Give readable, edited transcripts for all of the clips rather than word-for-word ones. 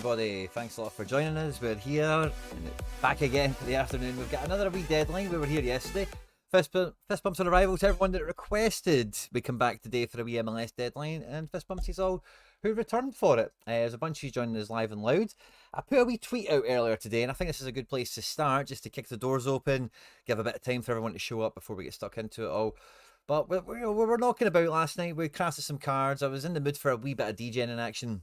everybody. Thanks a lot for joining us. We're here, back again for the afternoon. We've got another wee deadline. We were here yesterday. Fist bumps on arrival to everyone that requested we come back today for a wee MLS deadline, and fist bumps to all who returned for it. There's a bunch of you joining us live and loud. I put a wee tweet out earlier today, and I think this is a good place to start, just to kick the doors open, give a bit of time for everyone to show up before we get stuck into it all. But we were knocking about last night. We crafted some cards. I was in the mood for a wee bit of DJing in action,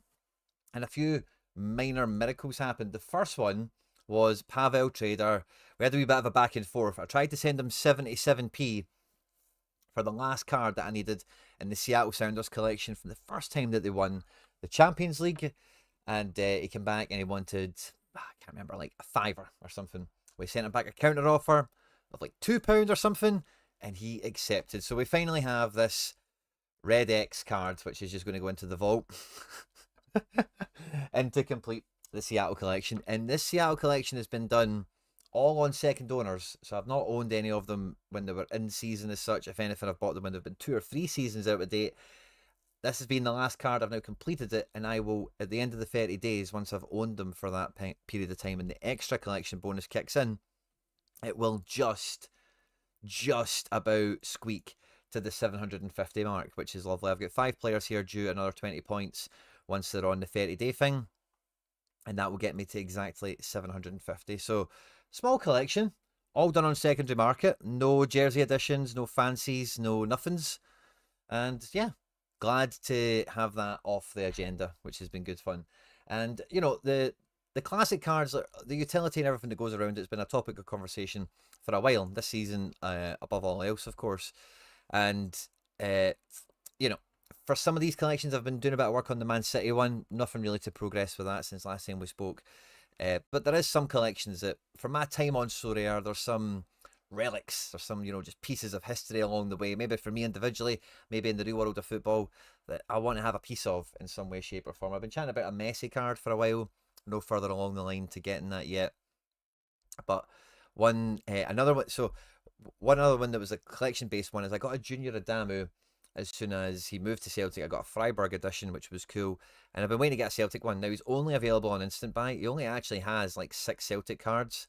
and a few minor miracles happened. The first one was Pavel Trader. We had a wee bit of a back and forth. I tried to send him 77p for the last card that I needed in the Seattle Sounders collection from the first time that they won the Champions League, and he came back and he wanted, I can't remember, like a fiver or something. We sent him back a counter offer of like £2 or something, and he accepted. So we finally have this Red X card, which is just going to go into the vault and to complete the Seattle collection. And this Seattle collection has been done all on second owners, so I've not owned any of them when they were in season as such. If anything, I've bought them when they've been 2 or 3 seasons out of date. This has been the last card. I've now completed it, and I will, at the end of the 30 days, once I've owned them for that period of time and the extra collection bonus kicks in, it will just about squeak to the 750 mark, which is lovely. I've got 5 players here due another 20 points once they're on the 30-day thing, and that will get me to exactly 750. So small collection, all done on secondary market. No jersey additions, no fancies, no nothings. And yeah, glad to have that off the agenda, which has been good fun. And you know, the classic cards, the utility and everything that goes around it's been a topic of conversation for a while this season, above all else, of course. And you know, for some of these collections, I've been doing a bit of work on the Man City one. Nothing really to progress with that since last time we spoke. But there is some collections that, from my time on Sorare, there's some relics, there's some, you know, just pieces of history along the way. Maybe for me individually, maybe in the real world of football, that I want to have a piece of in some way, shape, or form. I've been chatting about a Messi card for a while. No further along the line to getting that yet. But another one. So one other one that was a collection-based one is I got a Junior Adamu. As soon as he moved to Celtic, I got a Freiburg edition, which was cool. And I've been waiting to get a Celtic one. Now, he's only available on Instant Buy. He only actually has like 6 Celtic cards.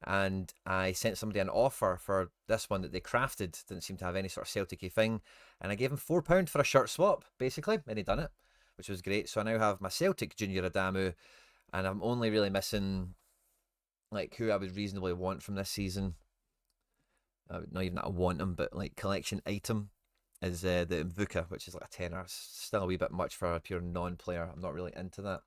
And I sent somebody an offer for this one that they crafted. Didn't seem to have any sort of Celtic-y thing. And I gave him £4 for a shirt swap, basically. And he done it, which was great. So I now have my Celtic Junior Adamu. And I'm only really missing like who I would reasonably want from this season. Not even that I want him, but like collection item is the Mvuka, which is like a tenner. Still a wee bit much for a pure non-player. I'm not really into that.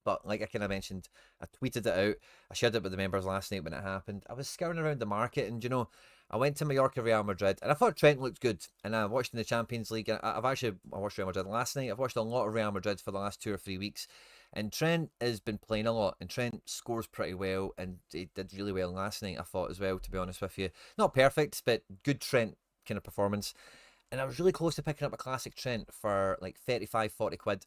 But like I kind of mentioned, I tweeted it out. I shared it with the members last night when it happened. I was scouring around the market, and you know, I went to Mallorca, Real Madrid, and I thought Trent looked good. And I watched in the Champions League. And I watched Real Madrid last night. I've watched a lot of Real Madrid for the last 2 or 3 weeks. And Trent has been playing a lot, and Trent scores pretty well, and he did really well last night, I thought, as well, to be honest with you. Not perfect, but good Trent kind of performance. And I was really close to picking up a classic Trent for like 35, 40 quid.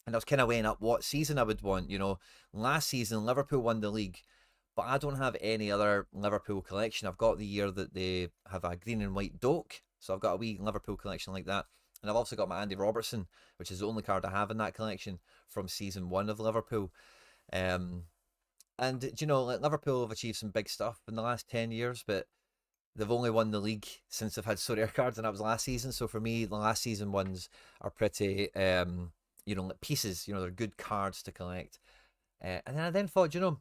And I was kind of weighing up what season I would want. You know, last season, Liverpool won the league, but I don't have any other Liverpool collection. I've got the year that they have a green and white Doak, so I've got a wee Liverpool collection like that. And I've also got my Andy Robertson, which is the only card I have in that collection from season 1 of Liverpool. And, you know, like Liverpool have achieved some big stuff in the last 10 years, but they've only won the league since they've had Sorare cards, and that was last season. So for me, the last season ones are pretty, you know, like pieces. You know, they're good cards to collect. And then I then thought, you know,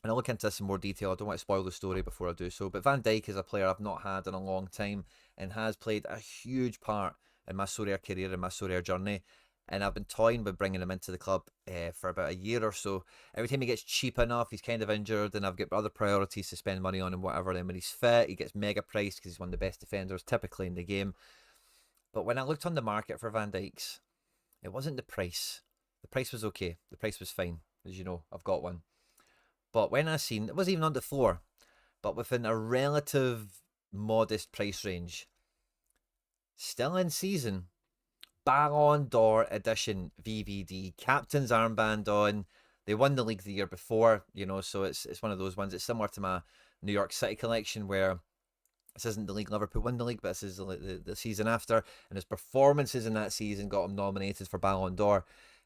and I'll look into this in more detail. I don't want to spoil the story before I do so. But Van Dijk is a player I've not had in a long time and has played a huge part in my Sorare career and my Sorare journey. And I've been toying with bringing him into the club for about a year or so. Every time he gets cheap enough, he's kind of injured, and I've got other priorities to spend money on and whatever. Then when he's fit, he gets mega priced because he's one of the best defenders typically in the game. But when I looked on the market for Van Dijk's, it wasn't the price. The price was okay. The price was fine. As you know, I've got one. But when I seen, it wasn't even on the floor, but within a relative modest price range, still in season, Ballon d'Or edition VVD, captain's armband on. They won the league the year before, you know, so it's one of those ones. It's similar to my New York City collection, where this isn't the league Liverpool won the league, but this is the season after, and his performances in that season got him nominated for Ballon d'Or.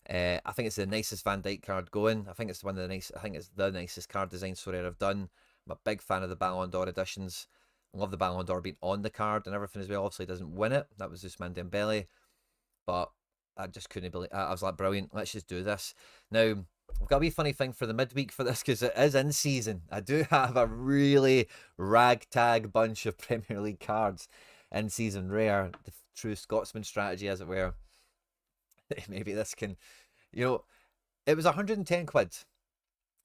I think it's the nicest Van Dijk card going. I think it's one of the nice. I think it's the nicest card design Sorare have done. I'm a big fan of the Ballon d'Or editions. I love the Ballon d'Or being on the card and everything as well. Obviously, doesn't win it. That was just Dembele, but I just couldn't believe. I was like, brilliant. Let's just do this now. I've got a wee funny thing for the midweek for this because it is in season. I do have a really ragtag bunch of Premier League cards in season rare. The true Scotsman strategy, as it were. Maybe this can, you know, it was 110 quid.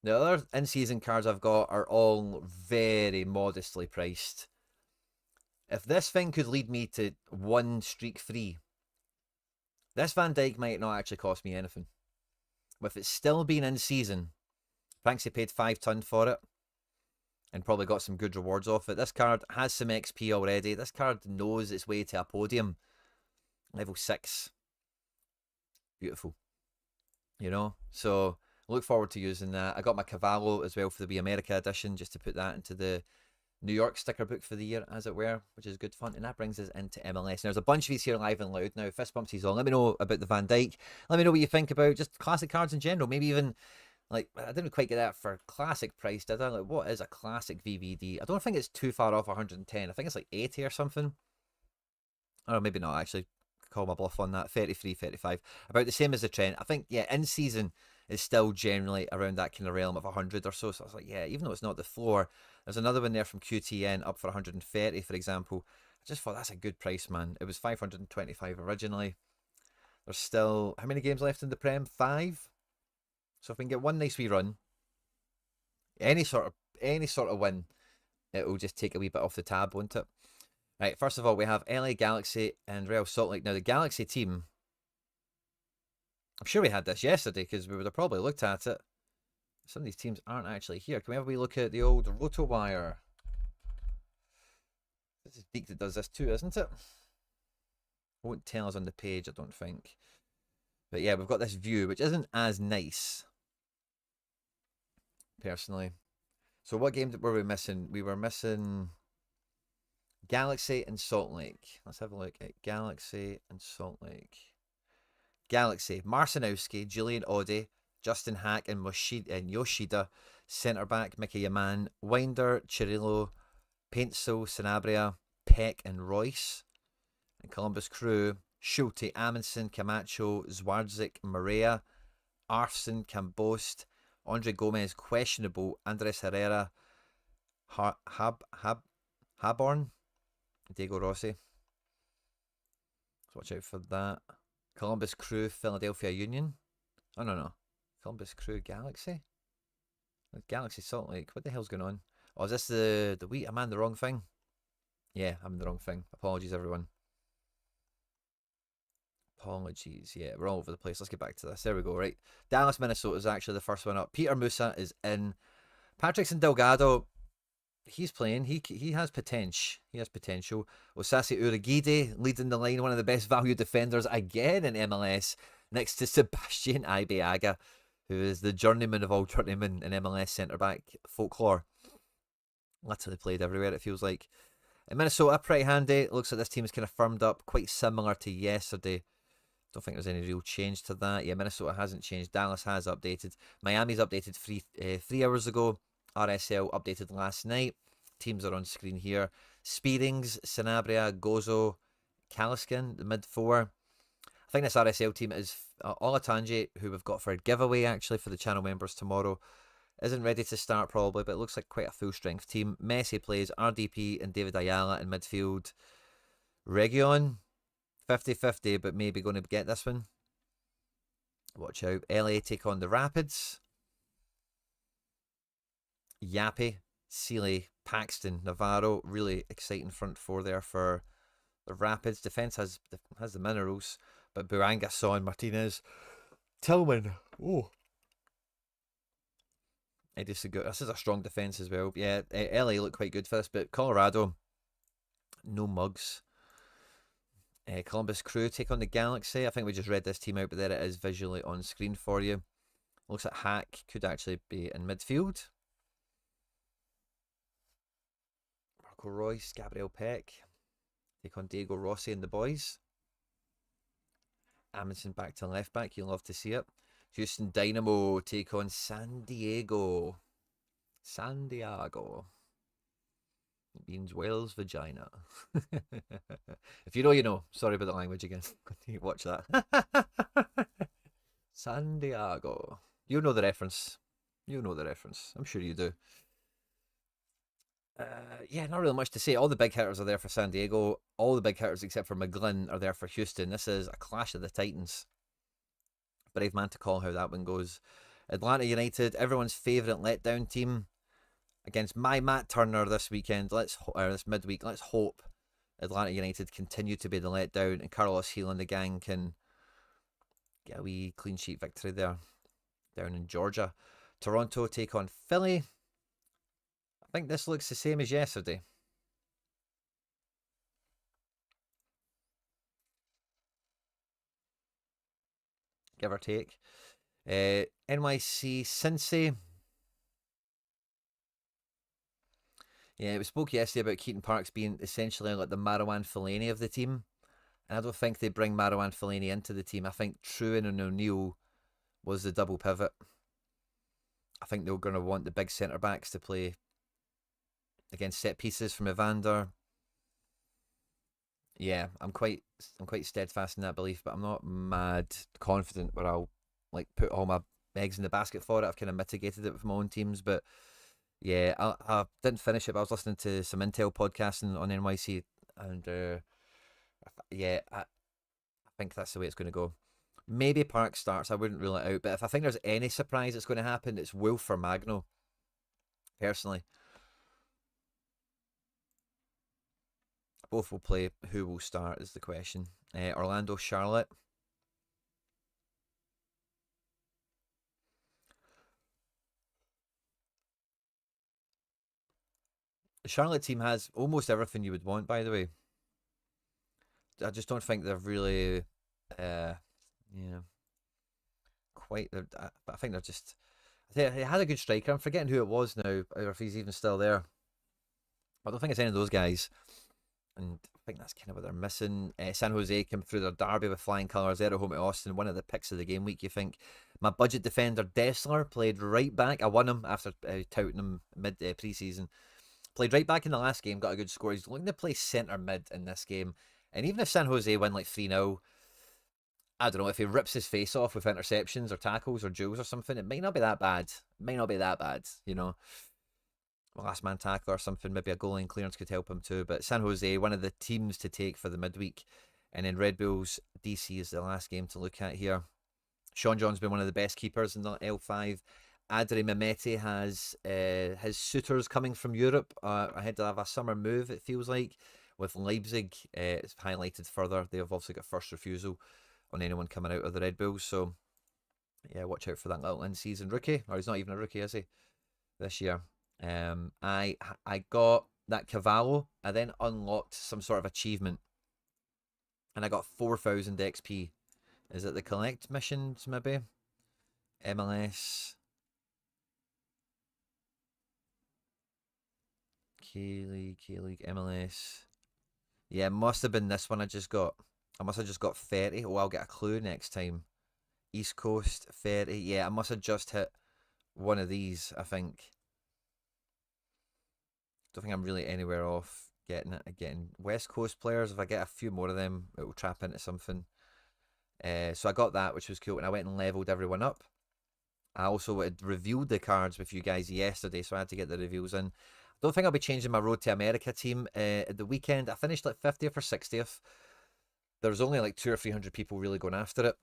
The other in season cards I've got are all very modestly priced. If this thing could lead me to one streak free, this Van Dijk might not actually cost me anything. With it still being in season, thanks he paid 5 ton for it and probably got some good rewards off it. This card has some XP already. This card knows its way to a podium. Level 6. Beautiful. You know? So, look forward to using that. I got my Cavallo as well for the Wii America edition, just to put that into the New York sticker book for the year, as it were, which is good fun. And that brings us into MLS. Now, there's a bunch of these here live and loud. Now, fist bump season. Let me know about the Van Dijk. Let me know what you think about just classic cards in general. Maybe even, like, I didn't quite get that for classic price, did I? Like, what is a classic VVD? I don't think it's too far off 110. I think it's like 80 or something. Or maybe not, actually. Call my bluff on that. 33, 35. About the same as the trend. I think, yeah, in season is still generally around that kind of realm of 100 or so. So I was like, yeah, even though it's not the floor, there's another one there from QTN up for 130, for example. I just thought that's a good price, man. It was 525 originally. There's still, how many games left in the Prem? 5. So if we can get one nice wee run, any sort of win, it will just take a wee bit off the tab, won't it? Right, first of all, we have LA Galaxy and Real Salt Lake. Now, the Galaxy team, I'm sure we had this yesterday because we would have probably looked at it. Some of these teams aren't actually here. Can we have a wee look at the old RotoWire? This is Beak that does this too, isn't it? Won't tell us on the page, I don't think. But yeah, we've got this view, which isn't as nice, personally. So what game were we missing? We were missing Galaxy and Salt Lake. Let's have a look at Galaxy and Salt Lake. Galaxy, Marcinowski, Julian Oddy, Justin Hack and Yoshida. Centre back, Mickey Yaman, Winder, Chirillo, Paintsil, Sanabria, Peck and Royce. And Columbus Crew, Schulte, Amundsen, Camacho, Zwarzik, Maria, Arfson, Cambost, Andre Gomez, questionable, Andres Herrera, Haborn, Diego Rossi. So watch out for that. Columbus Crew, Philadelphia Union. Oh, no. Columbus Crew, Galaxy? Galaxy Salt Lake. What the hell's going on? Oh, is this the wheat? Am I in the wrong thing? Yeah, I'm in the wrong thing. Apologies, everyone. Apologies. Yeah, we're all over the place. Let's get back to this. There we go, right. Dallas, Minnesota is actually the first one up. Peter Musa is in. Patrickson Delgado, he's playing. He has potential. He has potential. Osasi Uragide leading the line, one of the best value defenders again in MLS, next to Sebastian Ibeaga, who is the journeyman of all journeymen in MLS centre-back folklore. Literally played everywhere, it feels like. In Minnesota, pretty handy. It looks like this team is kind of firmed up, quite similar to yesterday. Don't think there's any real change to that. Yeah, Minnesota hasn't changed. Dallas has updated. Miami's updated 3 hours ago. RSL updated last night. Teams are on screen here. Speedings, Sanabria, Gozo, Kaliskin, the mid 4. I think this RSL team is Olatanji, who we've got for a giveaway actually for the channel members tomorrow. Isn't ready to start probably, but it looks like quite a full strength team. Messi plays RDP and David Ayala in midfield. Region, 50-50, but maybe going to get this one. Watch out. LA take on the Rapids. Yappy, Sealy, Paxton, Navarro. Really exciting front 4 there for the Rapids. Defense has the minerals, but Buranga, Son, Martinez, Tillman. Oh. This is a strong defense as well. Yeah, LA look quite good for this, but Colorado, no mugs. Columbus Crew take on the Galaxy. I think we just read this team out, but there it is visually on screen for you. Looks like Hack could actually be in midfield. Marco Royce, Gabriel Peck take on Diego Rossi and the boys. Amundsen back to left back. You'll love to see it. Houston Dynamo take on San Diego. San Diego. It means whale's vagina. If you know, you know. Sorry about the language again. Watch that. San Diego. You know the reference. You know the reference. I'm sure you do. Yeah, not really much to say. All the big hitters are there for San Diego. All the big hitters except for McGlynn are there for Houston. This is a clash of the Titans. Brave man to call how that one goes. Atlanta United, everyone's favourite letdown team, against my Matt Turner this weekend. This midweek. Let's hope Atlanta United continue to be the letdown and Carlos Heel and the gang can get a wee clean sheet victory there down in Georgia. Toronto take on Philly. I think this looks the same as yesterday. Give or take. NYC Cincy. Yeah, we spoke yesterday about Keaton Parks being essentially like the Marouane Fellaini of the team. And I don't think they bring Marouane Fellaini into the team. I think Trewin and O'Neill was the double pivot. I think they're going to want the big centre backs to play against set pieces from Evander. Yeah, I'm quite steadfast in that belief, but I'm not mad confident where I'll like put all my eggs in the basket for it. I've kind of mitigated it with my own teams, but yeah, I didn't finish it. But I was listening to some Intel podcasting on NYC, and yeah, I think that's the way it's going to go. Maybe Park starts. I wouldn't rule it out, but if I think there's any surprise that's going to happen, it's Wolf or Magno. Personally, both will play. Who will start is the question. Orlando, Charlotte. The Charlotte team has almost everything you would want, by the way. I just don't think they're really, you know, quite. I think they're just. They had a good striker. I'm forgetting who it was now, or if he's even still there. I don't think it's any of those guys. And I think that's kind of what they're missing. San Jose came through their derby with flying colours. They're at home at Austin. One of the picks of the game week, you think. My budget defender, Dessler, played right back. I won him after touting him mid pre-season. Played right back in the last game, got a good score. He's looking to play centre mid in this game. And even if San Jose win like 3-0, I don't know, if he rips his face off with interceptions or tackles or duels or something, it might not be that bad. It might not be that bad, you know. Last man tackle or something, maybe a goal line clearance could help him too. But San Jose, one of the teams to take for the midweek. And then Red Bulls DC is the last game to look at here. Sean John's been one of the best keepers in the L5. Adri Mehmeti has his suitors coming from Europe ahead to have a summer move, it feels like. With Leipzig, it's highlighted further. They have also got first refusal on anyone coming out of the Red Bulls. So, yeah, watch out for that little in-season rookie. Or he's not even a rookie, is he? This year. I got that Cavallo. I then unlocked some sort of achievement. And I got 4,000 XP. Is it the collect missions, maybe? MLS. K-League, MLS. Yeah, it must have been this one I just got. I must have just got 30. Oh, I'll get a clue next time. East Coast, 30. Yeah, I must have just hit one of these, I think. Don't think I'm really anywhere off getting it again. West Coast players, if I get a few more of them, it will trap into something. So I got that, which was cool, and I went and leveled everyone up. I also had reviewed the cards with you guys yesterday, so I had to get the reviews in. I don't think I'll be changing my Road to America team at the weekend. I finished like 50th or 60th. There was only like 200 or 300 people really going after it.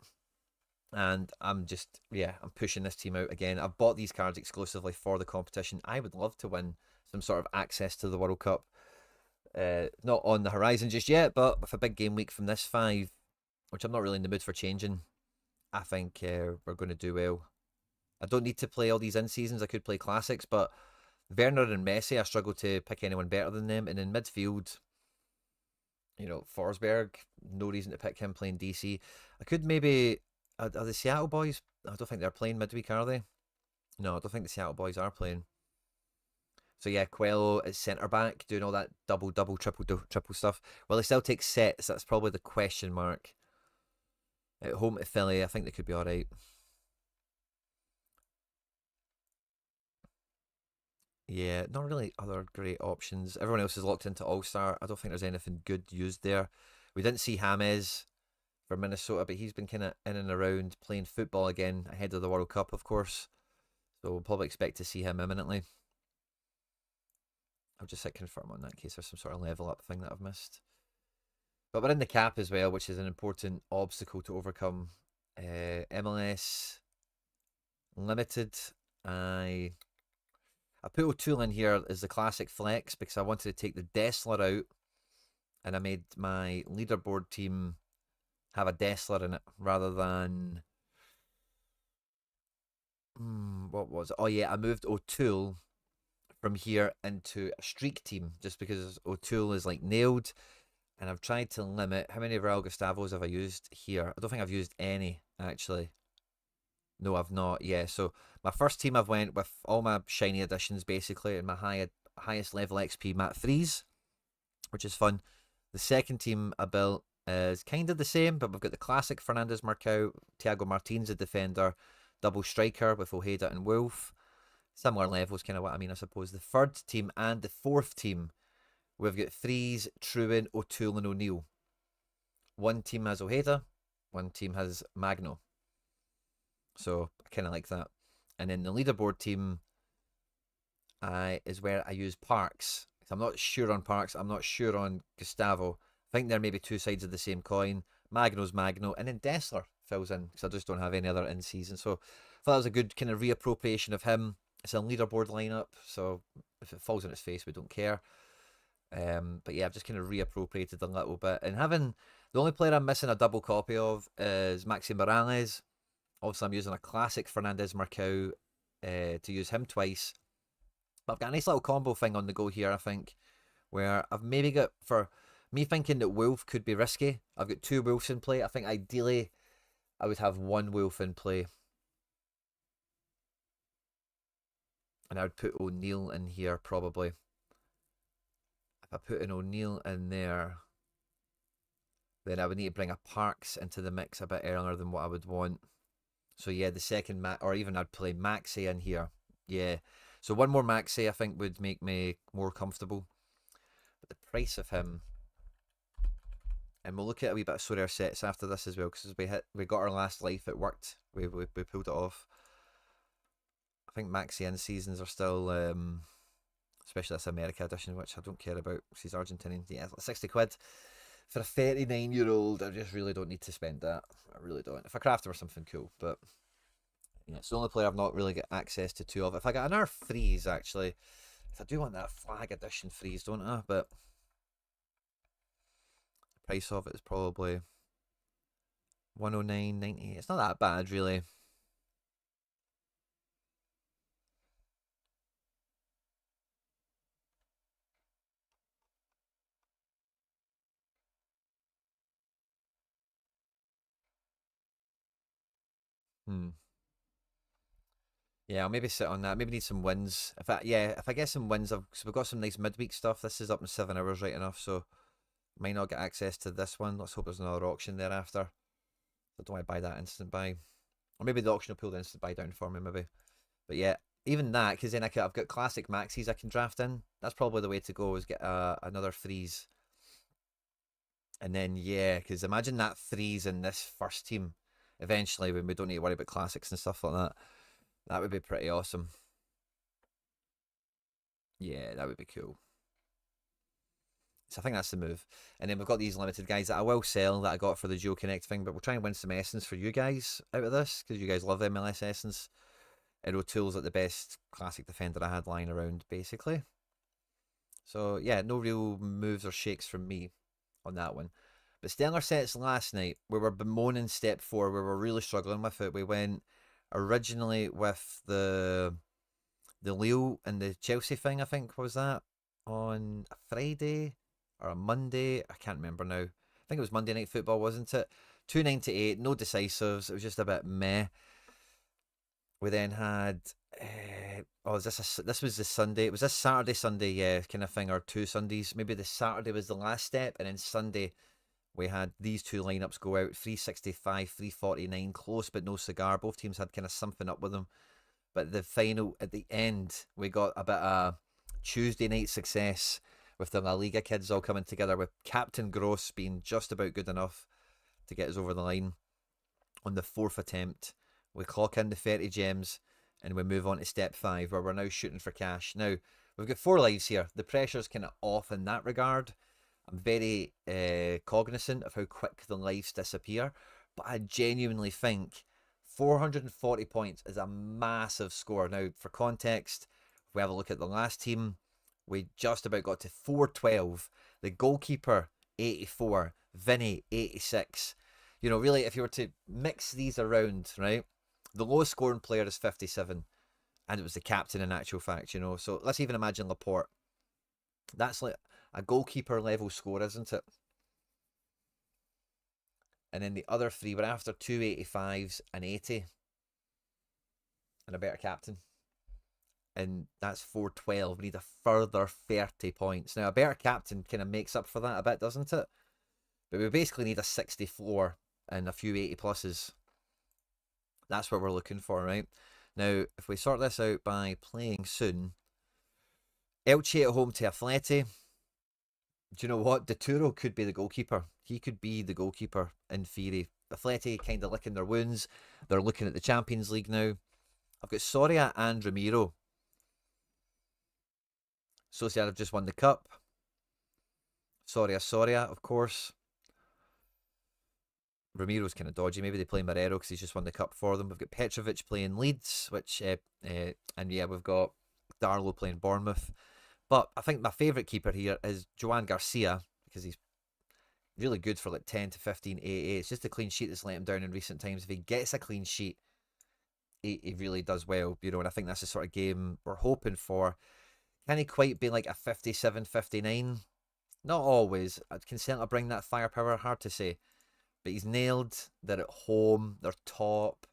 And I'm just, yeah, I'm pushing this team out again. I've bought these cards exclusively for the competition. I would love to win some sort of access to the World Cup. Not on the horizon just yet, but with a big game week from this 5, which I'm not really in the mood for changing, I think we're going to do well. I don't need to play all these in-seasons. I could play classics, but Werner and Messi, I struggle to pick anyone better than them. And in midfield, you know, Forsberg, no reason to pick him playing DC. I could maybe... Are the Seattle boys? I don't think they're playing midweek, are they? No, I don't think the Seattle boys are playing. So yeah, Coelho is centre back, doing all that double, triple stuff. Well, they still take sets. That's probably the question mark. At home to Philly, I think they could be all right. Yeah, not really other great options. Everyone else is locked into All Star. I don't think there's anything good used there. We didn't see James for Minnesota, but he's been kind of in and around playing football again ahead of the World Cup, of course. So we'll probably expect to see him imminently. I'll just hit confirm on that in case there's some sort of level up thing that I've missed. But we're in the cap as well, which is an important obstacle to overcome. MLS Limited. I put O'Toole in here as the classic flex because I wanted to take the Dessler out, and I made my leaderboard team have a Dessler in it rather than what was it? Oh yeah, I moved O'Toole from here into a streak team just because O'Toole is like nailed, and I've tried to limit how many Raul Gustavos have I used here. I don't think I've used any actually. No, I've not. Yeah, so my first team I've went with all my shiny additions basically, and my highest level XP Mat Freeze, which is fun. The second team I built is kind of the same, but we've got the classic Fernandez Marcao, Thiago Martins, a defender, double striker with Ojeda and Wolf. Similar levels, kind of what I mean, I suppose. The third team and the fourth team, we've got Freeze, Trewin, O'Toole, and O'Neill. One team has Ojeda, one team has Magno. So I kind of like that. And then the leaderboard team is where I use Parks. I'm not sure on Parks. I'm not sure on Gustavo. I think they're maybe two sides of the same coin. Magno's Magno, and then Dessler fills in because I just don't have any other in season. So I thought that was a good kind of reappropriation of him. It's a leaderboard lineup, so if it falls on its face, we don't care. But yeah, I've just kind of reappropriated a little bit. And having the only player I'm missing a double copy of is Maxi Morales. Obviously, I'm using a classic Fernandez Marcao to use him twice. But I've got a nice little combo thing on the go here, I think, where I've maybe got, for me thinking that Wolf could be risky, I've got two Wolves in play. I think ideally I would have one Wolf in play. And I would put O'Neill in here probably. If I put an O'Neill in there, then I would need to bring a Parks into the mix a bit earlier than what I would want. So yeah, the second or even I'd play Maxi in here. Yeah. So one more Maxi I think would make me more comfortable. But the price of him, and we'll look at a wee bit of Sorare sets after this as well, because we got our last life, it worked. We pulled it off. I think Maxi in seasons are still, especially this America edition, which I don't care about. She's Argentinian. Yeah, 60 quid for a 39-year-old. I just really don't need to spend that. I really don't. If I craft her something cool, but yeah, it's the only player I've not really got access to two of. If I got another freeze, actually, if I do want that flag edition freeze, don't I? But the price of it is probably 109.90. It's not that bad, really. Hmm. Yeah, I'll maybe sit on that. Maybe need some wins. If I get some wins, because we've got some nice midweek stuff. This is up in 7 hours right enough, so might not get access to this one. Let's hope there's another auction thereafter. I don't want to buy that instant buy, or maybe the auction will pull the instant buy down for me, maybe. But yeah, even that, because then I've got classic maxis I can draft in. That's probably the way to go. Is get another freeze, and then yeah, because imagine that freeze in this first team. Eventually, when we don't need to worry about classics and stuff like that, that would be pretty awesome. Yeah, that would be cool. So I think that's the move. And then we've got these limited guys that I will sell that I got for the Geo Connect thing, but we'll try and win some essence for you guys out of this because you guys love MLS essence. And O'Toole's like the best classic defender I had lying around, basically. So yeah, no real moves or shakes from me on that one. But Stellar sets last night, we were bemoaning step four, we were really struggling with it. We went originally with the Leo and the Chelsea thing, I think was that on a Friday or a Monday. I can't remember now. I think it was Monday Night Football, wasn't it? 298, no decisives. It was just a bit meh. We then had is this was the Sunday? It was this Saturday, Sunday, yeah, kind of thing, or two Sundays. Maybe the Saturday was the last step, and then Sunday we had these two lineups go out: 365, 349, close but no cigar. Both teams had kind of something up with them. But the final at the end, we got a bit of Tuesday night success with the La Liga kids all coming together, with Captain Gross being just about good enough to get us over the line on the fourth attempt. We clock in the 30 gems and we move on to step 5, where we're now shooting for cash. Now, we've got 4 lives here. The pressure's kind of off in that regard. I'm very cognizant of how quick the lives disappear, but I genuinely think 440 points is a massive score. Now, for context, if we have a look at the last team, we just about got to 412. The goalkeeper, 84. Vinny, 86. You know, really, if you were to mix these around, right, the lowest scoring player is 57, and it was the captain in actual fact, you know. So let's even imagine Laporte. That's like a goalkeeper level score, isn't it? And then the other 3 were after 285s and 80, and a better captain. And that's 412. We need a further 30 points. Now, a better captain kind of makes up for that a bit, doesn't it? But we basically need a 64 and a few 80 pluses. That's what we're looking for, right? Now, if we sort this out by playing soon, Elche at home to Atleti. Do you know what? Dituro could be the goalkeeper. He could be the goalkeeper in theory. Atleti kind of licking their wounds. They're looking at the Champions League now. I've got Soria and Ramiro. Sociedad have just won the cup. Soria, of course. Ramiro's kind of dodgy. Maybe they play Marrero because he's just won the cup for them. We've got Petrovic playing Leeds, and yeah, we've got Darlow playing Bournemouth. But I think my favourite keeper here is Joan Garcia, because he's really good for like 10 to 15 AA. It's just a clean sheet that's let him down in recent times. If he gets a clean sheet, he really does well, you know, and I think that's the sort of game we're hoping for. Can he quite be like a 57, 59? Not always. Can Celta bring that firepower? Hard to say. But he's nailed. They're at home. They're top.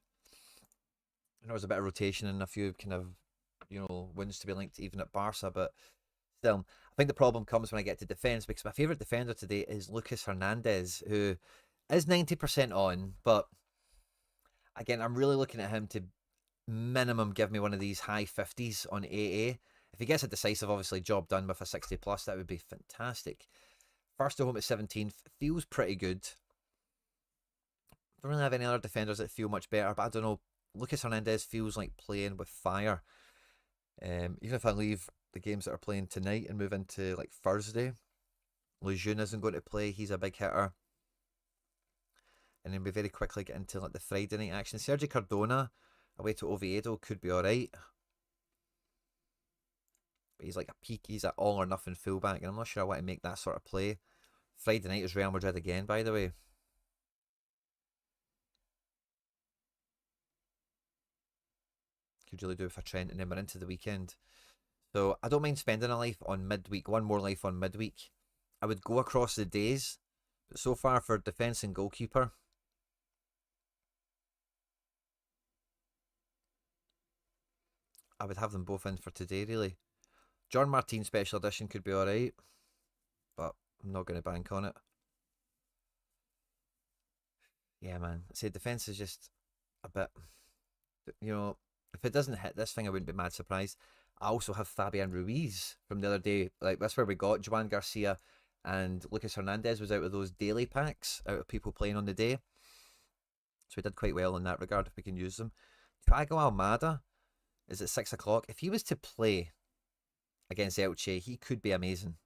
I know there's a bit of rotation and a few kind of, you know, wins to be linked even at Barca, but still, I think the problem comes when I get to defence, because my favourite defender today is Lucas Hernandez, who is 90% on, but again, I'm really looking at him to minimum give me one of these high 50s on AA. If he gets a decisive, obviously, job done with a 60 plus, that would be fantastic. First to home at 17th, feels pretty good. Don't really have any other defenders that feel much better, but I don't know. Lucas Hernandez feels like playing with fire. Even if I leave the games that are playing tonight and move into like Thursday, Lejeune isn't going to play. He's a big hitter. And then we very quickly get into like the Friday night action. Sergio Cardona away to Oviedo could be alright. But he's like a peak. He's an all or nothing fullback, and I'm not sure I want to make that sort of play. Friday night is Real Madrid again, by the way. Could really do with a Trent, and then we're into the weekend. So I don't mind spending a life on midweek, one more life on midweek. I would go across the days, but so far for defence and goalkeeper, I would have them both in for today, really. John Martin Special Edition could be alright, but I'm not going to bank on it. Yeah, man. I say defence is just a bit, you know, if it doesn't hit this thing, I wouldn't be mad surprised. I also have Fabian Ruiz from the other day. Like, that's where we got Joan Garcia and Lucas Hernandez was out of those daily packs, out of people playing on the day. So we did quite well in that regard, if we can use them. Thiago Almada is at 6 o'clock. If he was to play against Elche, he could be amazing.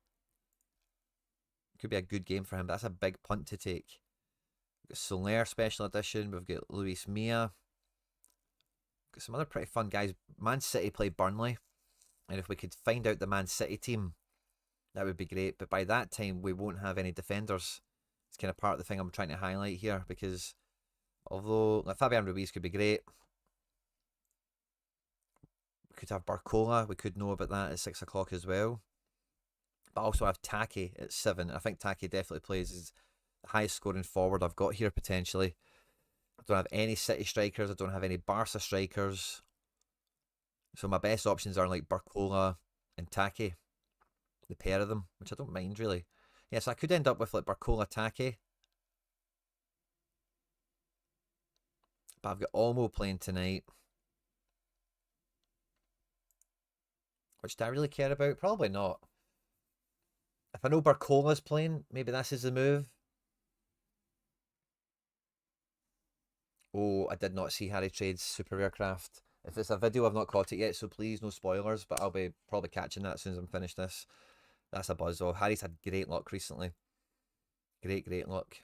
It could be a good game for him, but that's a big punt to take. We've got Soler Special Edition. We've got Luis Mia. We've got some other pretty fun guys. Man City play Burnley. And if we could find out the Man City team, that would be great. But by that time, we won't have any defenders. It's kind of part of the thing I'm trying to highlight here, because although like, Fabian Ruiz could be great, we could have Barcola. We could know about that at 6 o'clock as well. But I also have Taki at 7. I think Taki definitely plays as the highest scoring forward I've got here potentially. I don't have any City strikers. I don't have any Barca strikers. So my best options are like Barcola and Taki, the pair of them, which I don't mind really. Yes, I could end up with like Barcola, Taki. But I've got Olmo playing tonight. which do I really care about? Probably not. If I know Barcola's playing, maybe this is the move. Oh, I did not see Harry Trade's super aircraft. If it's a video, I've not caught it yet, so please no spoilers, but I'll be probably catching that as soon as I'm finished this. That's a buzz off. Harry's had great luck recently. Great luck.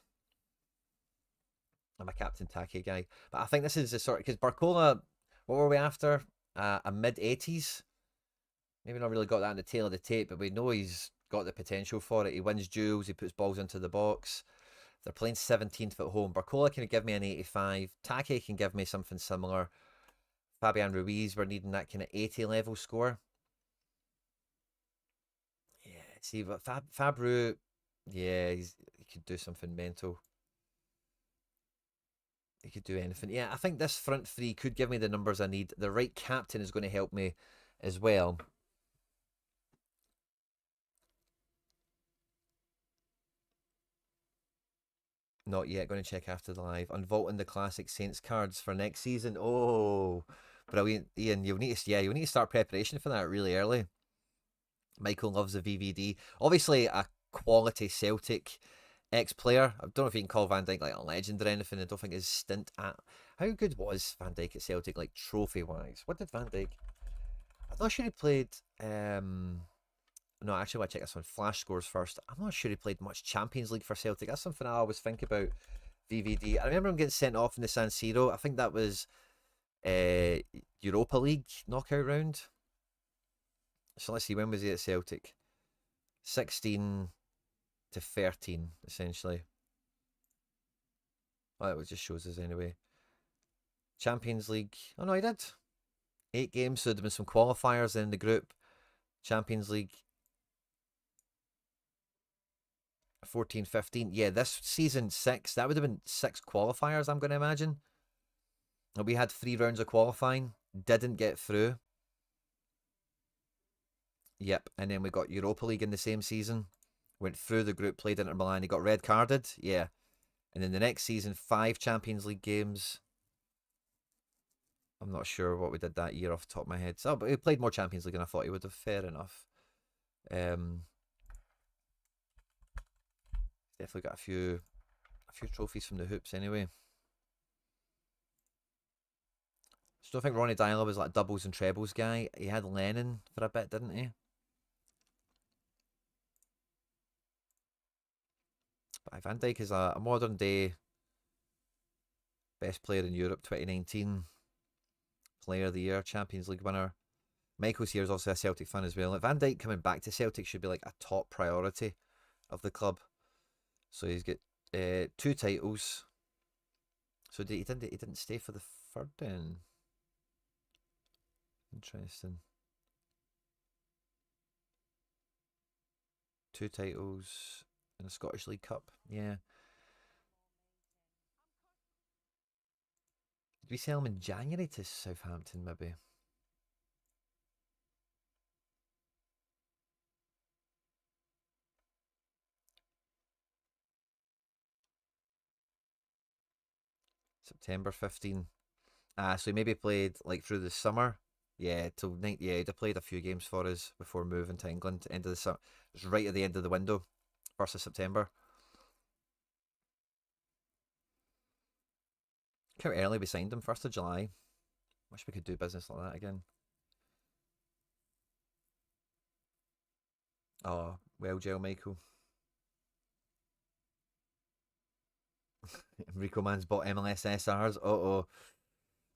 I'm a Captain Tacky guy. But I think this is the sort of, because Barcola, what were we after? A mid 80s? Maybe not really got that in the tail of the tape, but we know he's got the potential for it. He wins duels, he puts balls into the box. They're playing 17th at home. Barcola can give me an 85. Take can give me something similar. Fabian Ruiz, we're needing that kind of 80 level score. Yeah, see, but Fabru, yeah, he could do something mental. He could do anything. Yeah, I think this front three could give me the numbers I need. The right captain is going to help me as well. Not yet. Going to check after the live. Unvaulting the classic Saints cards for next season. Oh, brilliant, Ian. You'll need to start preparation for that really early. Michael loves the VVD. Obviously, a quality Celtic ex-player. I don't know if you can call Van Dijk like a legend or anything. I don't think his stint at... How good was Van Dijk at Celtic, like trophy-wise? What did Van Dijk... I'm not sure he played... No, actually, I want to check this one. Flash scores first. I'm not sure he played much Champions League for Celtic. That's something I always think about VVD. I remember him getting sent off in the San Siro. I think that was Europa League knockout round. So let's see, when was he at Celtic? 16 to 13, essentially. Oh, it just shows us anyway. Champions League. Oh, no, he did. 8 games, so there have been some qualifiers in the group. Champions League. 14, 15. Yeah, this season 6. That would have been 6 qualifiers, I'm going to imagine. And we had 3 rounds of qualifying. Didn't get through. Yep, and then we got Europa League in the same season. Went through the group, played Inter Milan. He got red carded. Yeah. And then the next season, 5 Champions League games. I'm not sure what we did that year off the top of my head. So, but he played more Champions League than I thought he would have. Fair enough. Definitely got a few trophies from the hoops anyway. Still think Ronnie Dyler was like doubles and trebles guy. He had Lennon for a bit, didn't he? But Van Dijk is a modern day best player in Europe 2019. Player of the Year, Champions League winner. Michael's here is also a Celtic fan as well. Van Dijk coming back to Celtic should be like a top priority of the club. So he's got 2 titles. So he didn't stay for the third then. Interesting. 2 titles in the Scottish League Cup. Yeah. Did we sell him in January to Southampton maybe? September 15. So he maybe played like through the summer. Yeah, till night. Yeah, he'd have played a few games for us before moving to England. End of the summer. It was right at the end of the window, 1st of September. How early we signed him, 1st of July. Wish we could do business like that again. Oh, well, Joe Michael. Rico Man's bought MLS SRs. Oh.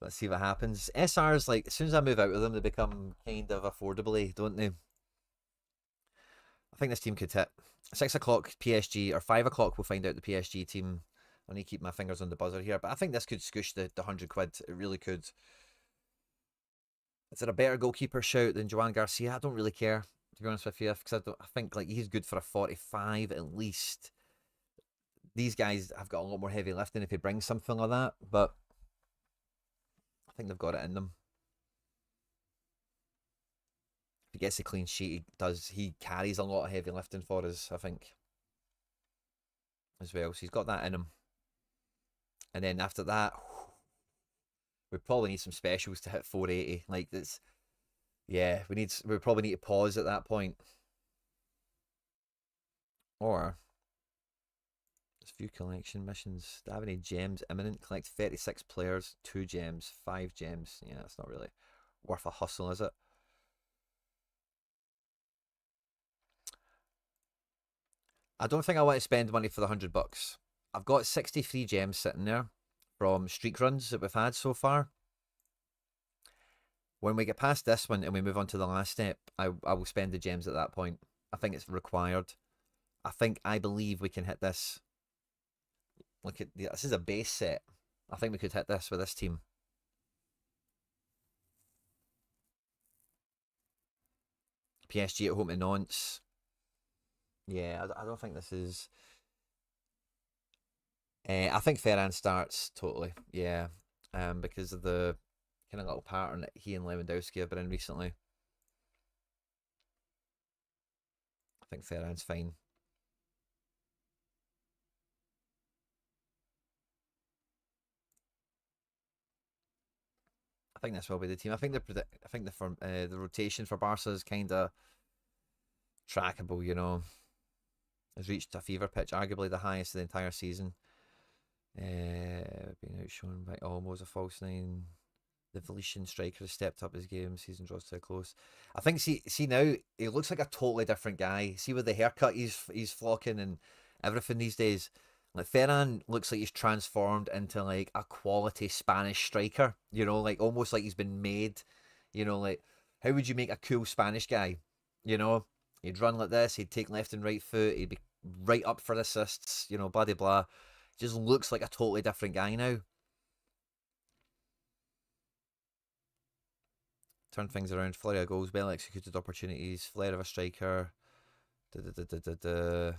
Let's see what happens. SRs, like, as soon as I move out of them, they become kind of affordably, don't they? I think this team could hit 6 o'clock PSG, or 5 o'clock we'll find out the PSG team. I need to keep my fingers on the buzzer here, but I think this could scoosh the 100 quid. It really could. Is there a better goalkeeper shout than Joan Garcia? I don't really care, to be honest with you, because I think like he's good for a 45 at least. These guys have got a lot more heavy lifting if he brings something like that, but I think they've got it in them. If he gets a clean sheet, he carries a lot of heavy lifting for us, I think, as well. So he's got that in him. And then after that, we probably need some specials to hit 480. Like, Yeah, we probably need to pause at that point. Or there's few collection missions. Do I have any gems imminent? Collect 36 players, 2 gems, 5 gems. Yeah, that's not really worth a hustle, is it? I don't think I want to spend money for the $100. I've got 63 gems sitting there from streak runs that we've had so far. When we get past this one and we move on to the last step, I will spend the gems at that point. I think it's required. I believe we can hit this. Look at this is a base set. I think we could hit this with this team. PSG at home to Nantes. Yeah, I don't think this is. I think Ferran starts totally. Yeah, because of the kind of little pattern that he and Lewandowski have been in recently. I think Ferran's fine. I think this will be the team. I think the rotation for Barca is kind of trackable. You know, has reached a fever pitch, arguably the highest of the entire season. Being outshone by almost a false nine. The Valetian striker has stepped up his game. Season draws too close. I think see now he looks like a totally different guy. See with the haircut he's flocking and everything these days. Like Ferran looks like he's transformed into like a quality Spanish striker. You know, like almost like he's been made. You know, like how would you make a cool Spanish guy? You know, he'd run like this. He'd take left and right foot. He'd be right up for assists. You know, blah blah blah. Just looks like a totally different guy now. Turn things around. Flurry of goals, well executed opportunities, flair of a striker. Da, da, da, da, da, da.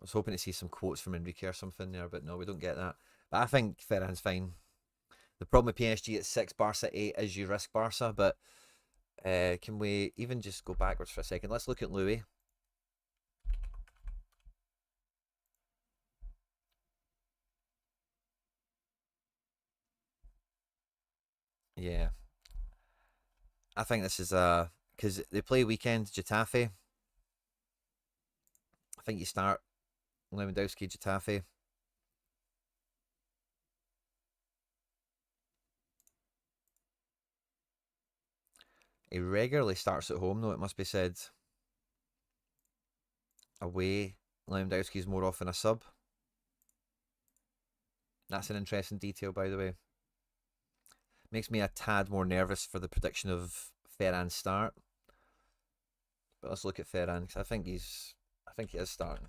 I was hoping to see some quotes from Enrique or something there, but no, we don't get that. But I think Ferran's fine. The problem with PSG at 6, Barca 8 is you risk Barca, but can we even just go backwards for a second? Let's look at Louis. Yeah, I think this is because they play weekend Getafe. I think you start Lewandowski Getafe. He regularly starts at home, though, it must be said. Away, Lewandowski's more often a sub. That's an interesting detail, by the way. Makes me a tad more nervous for the prediction of Ferran's start. But let's look at Ferran because I think he is starting.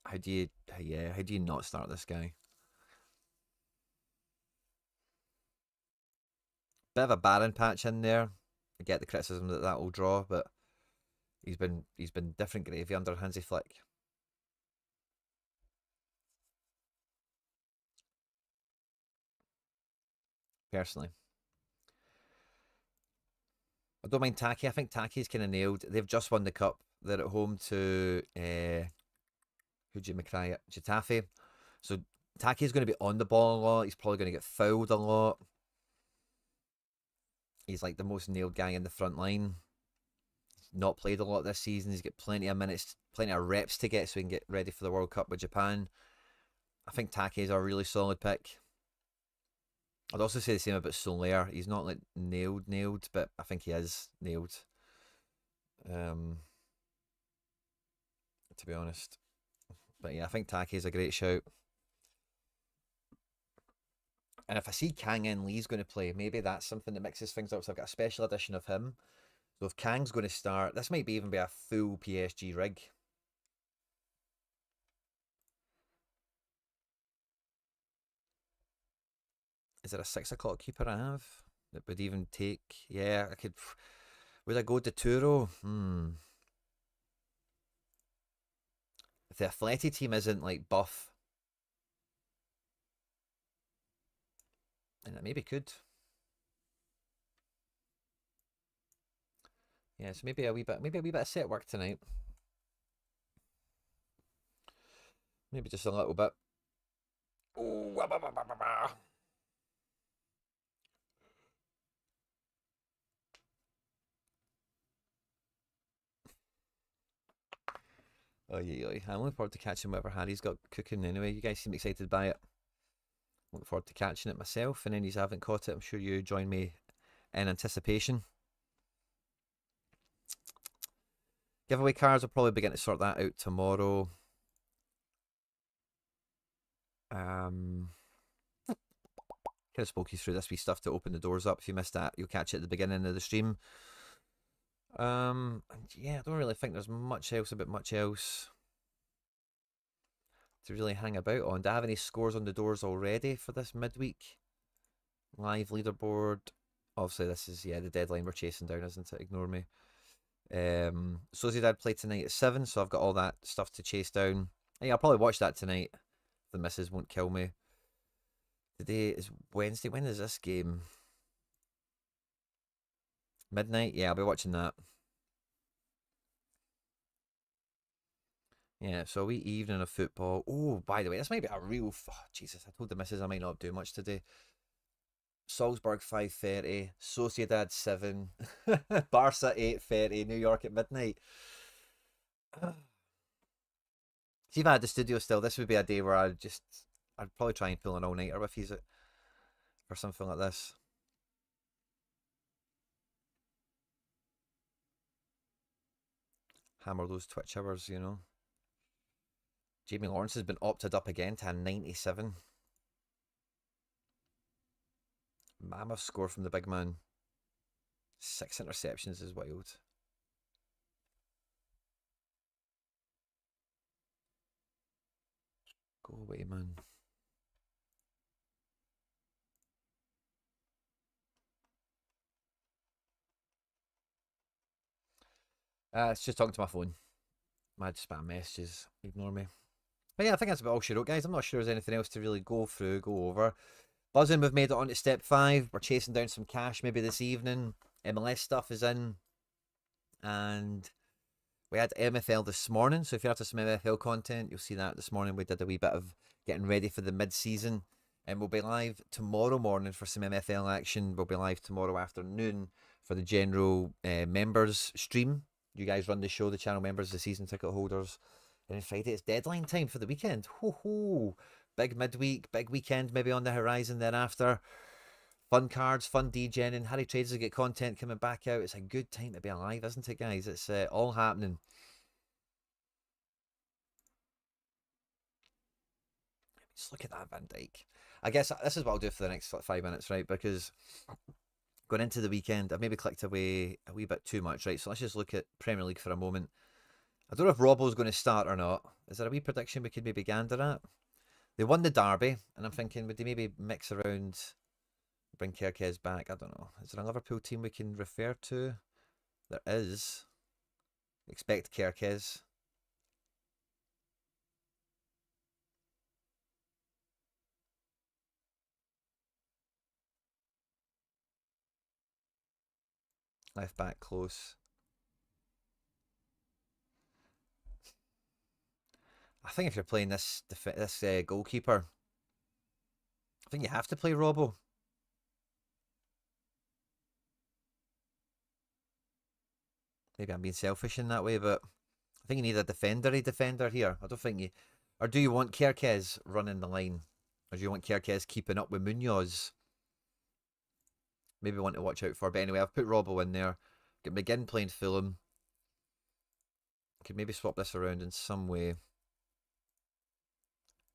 How do you, yeah, how do you not start this guy? Bit of a barren patch in there. I get the criticism that that will draw, but he's been different gravy under Hansi Flick. Personally, I don't mind Taki. I think Taki's kind of nailed. They've just won the cup. They're at home to who'd you McCray at Getafe. So Taki's going to be on the ball a lot. He's probably going to get fouled a lot. He's like the most nailed guy in the front line. He's not played a lot this season. He's got plenty of minutes, plenty of reps to get so he can get ready for the World Cup with Japan. I think Take is a really solid pick. I'd also say the same about Soler. He's not like nailed, but I think he is nailed. Um, to be honest, but yeah, I think Take is a great shout. And if I see Kang and Lee's going to play, maybe that's something that mixes things up. So I've got a special edition of him. So if Kang's going to start, this might be even be a full PSG rig. Is there a 6 o'clock keeper I have that would even take? Yeah, I could. Would I go to Turo? If the Atleti team isn't like buff, then it maybe could. Yeah, so maybe a wee bit of set work tonight. Maybe just a little bit. Oh, Oh yeah, I'm looking forward to catching whatever Harry's got cooking anyway. You guys seem excited by it. Looking forward to catching it myself, and then you haven't caught it. I'm sure you join me in anticipation. Giveaway cards, I'll probably begin to sort that out tomorrow. Kind of spoke you through this wee stuff to open the doors up. If you missed that, you'll catch it at the beginning of the stream. And yeah, I don't really think there's much else to really hang about on. Do I have any scores on the doors already for this midweek live leaderboard? Obviously, this is the deadline we're chasing down, isn't it? Ignore me. Sociedad play tonight at 7, so I've got all that stuff to chase down. Yeah, I'll probably watch that tonight. The missus won't kill me. Today is Wednesday. When is this game? Midnight? Yeah, I'll be watching that. Yeah, so a wee evening of football. Oh, by the way, this might be a real... Jesus, I told the missus I might not do much today. Salzburg 5:30, Sociedad 7, Barca 8:30, New York at midnight. See if I had the studio still, this would be a day where I'd probably try and pull an all-nighter with he's it for something like this. Hammer those Twitch hours, you know. Jamie Lawrence has been opted up again to a 97. Mammoth score from the big man. 6 interceptions is wild. Go away, man. It's just talking to my phone. Mad spam messages. Ignore me. But yeah, I think that's about all she wrote, guys. I'm not sure there's anything else to really go over. Buzzing, we've made it on to step 5. We're chasing down some cash maybe this evening. MLS stuff is in. And we had MFL this morning. So if you're after some MFL content, you'll see that this morning. We did a wee bit of getting ready for the mid-season. And we'll be live tomorrow morning for some MFL action. We'll be live tomorrow afternoon for the general members stream. You guys run the show, the channel members, the season ticket holders. And then Friday, it's deadline time for the weekend. Ho-ho! Big midweek, big weekend maybe on the horizon thereafter. Fun cards, fun DJing. Harry Traders will get content coming back out. It's a good time to be alive, isn't it, guys? It's all happening. Just look at that Van Dijk. I guess this is what I'll do for the next 5 minutes, right? Because going into the weekend, I've maybe clicked away a wee bit too much, right? So let's just look at Premier League for a moment. I don't know if Robbo's going to start or not. Is there a wee prediction we could maybe gander at? They won the derby, and I'm thinking, would they maybe mix around, bring Kerkez back? I don't know. Is there a Liverpool team we can refer to? There is. Expect Kerkez. Left back close. I think if you're playing this goalkeeper, I think you have to play Robbo. Maybe I'm being selfish in that way, but I think you need a defender here. I don't think you... Or do you want Kerkez running the line? Or do you want Kerkez keeping up with Munoz? Maybe one to watch out for. But anyway, I've put Robbo in there. Get McGinn playing Fulham. Could maybe swap this around in some way.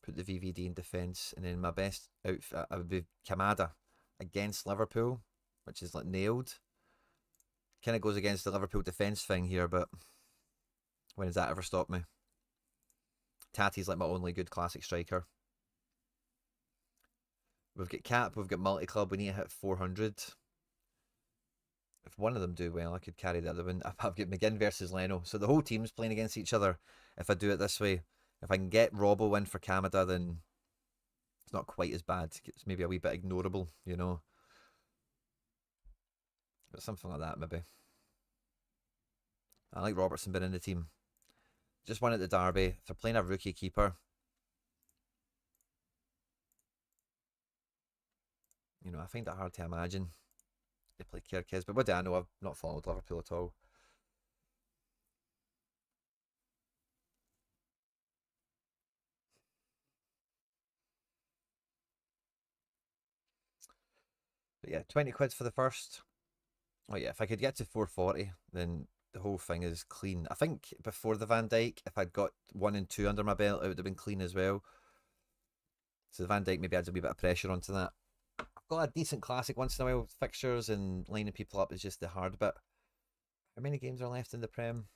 Put the VVD in defence. And then my best outfit would be Kamada against Liverpool, which is like nailed. Kind of goes against the Liverpool defence thing here, but when has that ever stopped me? Tati's like my only good classic striker. We've got Cap, we've got multi-club, we need to hit 400. If one of them do well, I could carry the other one. I've got McGinn versus Leno. So the whole team's playing against each other if I do it this way. If I can get Robbo in for Kamada, then it's not quite as bad. It's maybe a wee bit ignorable, you know. But something like that, maybe. I like Robertson being in the team. Just won at the derby. If they're playing a rookie keeper, you know, I find it hard to imagine they play Kerkez. But what do I know? I've not followed Liverpool at all. But yeah, 20 quid for the first. Oh yeah, if I could get to 440, then the whole thing is clean. I think before the Van Dijk, if I'd got 1 and 2 under my belt, it would have been clean as well. So the Van Dijk maybe adds a wee bit of pressure onto that. I've got a decent classic once in a while. Fixtures and lining people up is just the hard bit. How many games are left in the Prem?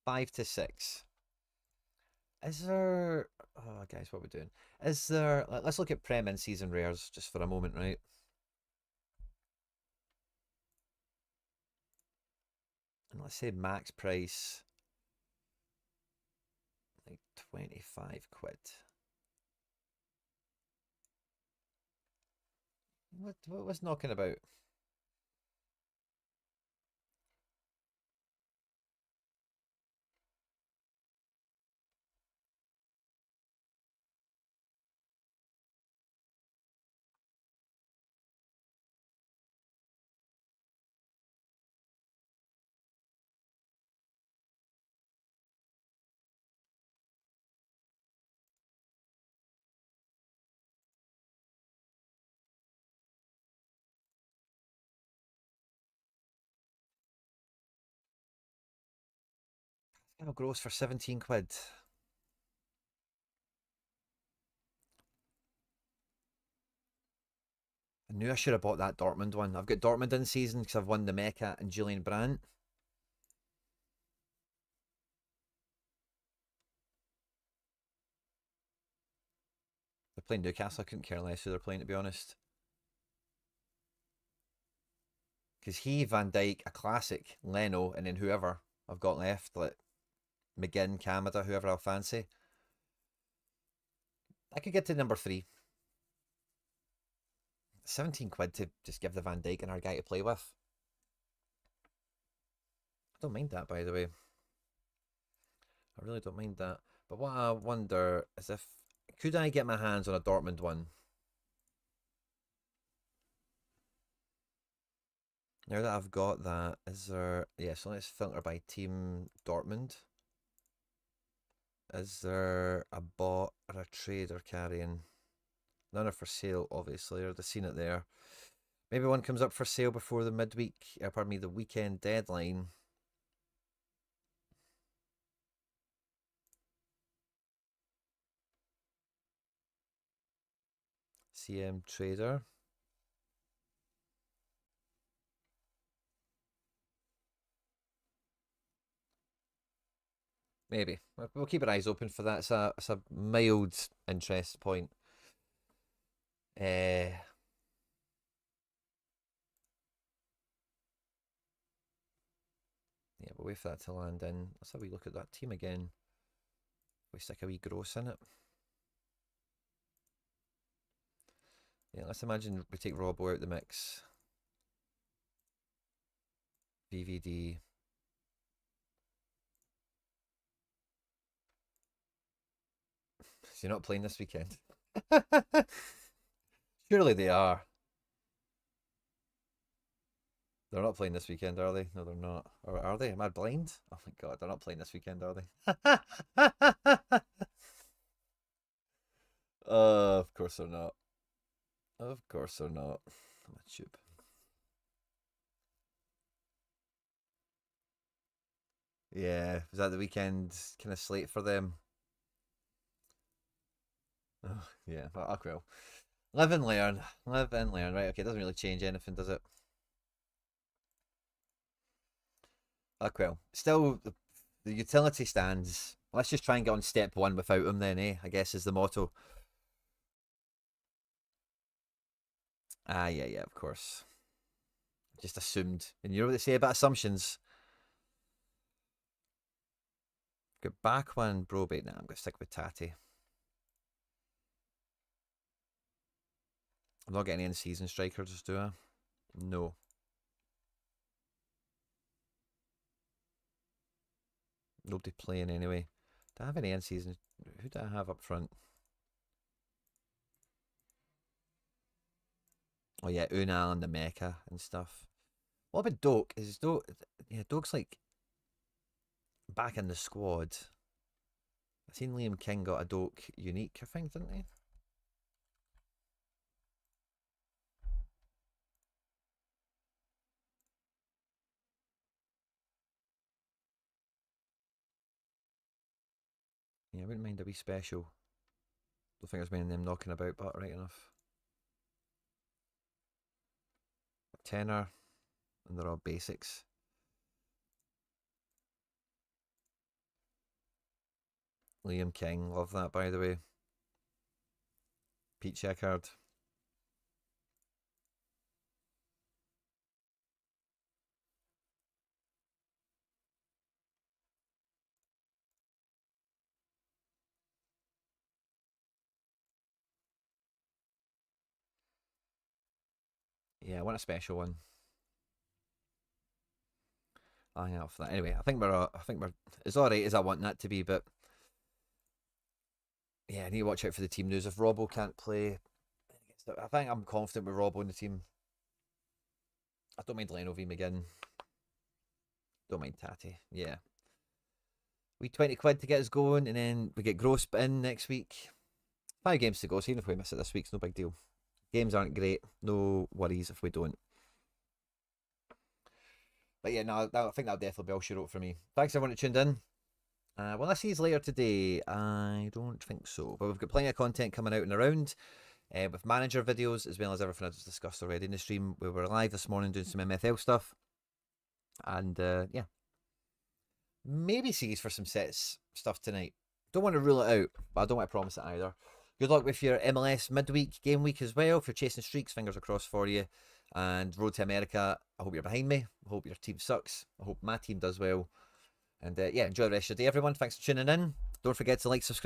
5 to 6. Is there? Oh, guys, what are we doing? Is there? Let's look at Prem in season rares just for a moment, right? And let's say max price like 25 quid. What was knocking about? Gross for 17 quid. I knew I should have bought that Dortmund one. I've got Dortmund in season because I've won the Mecha and Julian Brandt. They're playing Newcastle. I couldn't care less who they're playing, to be honest. Because he, Van Dijk, a classic, Leno, and then whoever I've got left, like McGinn, Kamada, whoever I'll fancy. I could get to number 3. 17 quid to just give the Van Dijk and our guy to play with. I don't mind that, by the way. I really don't mind that. But what I wonder is if could I get my hands on a Dortmund one? Now that I've got that, is there... Yeah, so let's filter by team Dortmund. Is there a bot or a trade or carrying? None are for sale, obviously, or they've seen it there. Maybe one comes up for sale before the midweek, pardon me, the weekend deadline. CM Trader. Maybe. We'll keep our eyes open for that. It's a mild interest point. Yeah, we'll wait for that to land in. Let's have a wee look at that team again. We stick a wee gross in it. Yeah, let's imagine we take Robbo out the mix. VVD. So you're not playing this weekend? Surely they are. They're not playing this weekend, are they? No, they're not. Or are they? Am I blind? Oh my god, they're not playing this weekend, are they? Of course they're not. Of course they're not. I'm a tube. Yeah, was that the weekend kind of slate for them? Oh, yeah, well, will. Live and learn. Live and learn. Right, okay, it doesn't really change anything, does it? Well. Still, the utility stands. Let's just try and get on step 1 without him then, eh? I guess is the motto. Ah, yeah, of course. Just assumed. And you know what they say about assumptions? Get back one, Brobate. Nah, I'm going to stick with Tatty. I'm not getting any in-season strikers, do I? No. Nobody playing anyway. Do I have any in-season? Who do I have up front? Oh yeah, Unal and the Mecha and stuff. What about Doak? Is Doak? Yeah, Doak's like back in the squad. I seen Liam King got a Doak unique, I think, didn't he? Yeah, I wouldn't mind a wee special. Don't think there's many of them knocking about, but right enough. A tenner, and they're all basics. Liam King, love that by the way. Pete Checkard. Yeah, I want a special one. I have that. Anyway, I think we're as alright as I want that to be, but yeah, I need to watch out for the team news. If Robbo can't play, I think I'm confident with Robbo in the team. I don't mind Leno V McGinn. Don't mind Tatty. Yeah. We 20 quid to get us going, and then we get Gross in next week. 5 games to go, so even if we miss it this week, it's no big deal. Games aren't great. No worries if we don't. But yeah, no, I think that'll definitely be all she wrote for me. Thanks everyone who tuned in. Will I see you later today? I don't think so. But we've got plenty of content coming out and around. With manager videos as well as everything I just discussed already in the stream. We were live this morning doing some MFL stuff. And yeah, maybe see you for some sets stuff tonight. Don't want to rule it out, but I don't want to promise it either. Good luck with your MLS midweek game week as well. If you're chasing streaks, fingers across for you. And Road to America, I hope you're behind me. I hope your team sucks. I hope my team does well. And yeah, enjoy the rest of your day, everyone. Thanks for tuning in. Don't forget to like, subscribe.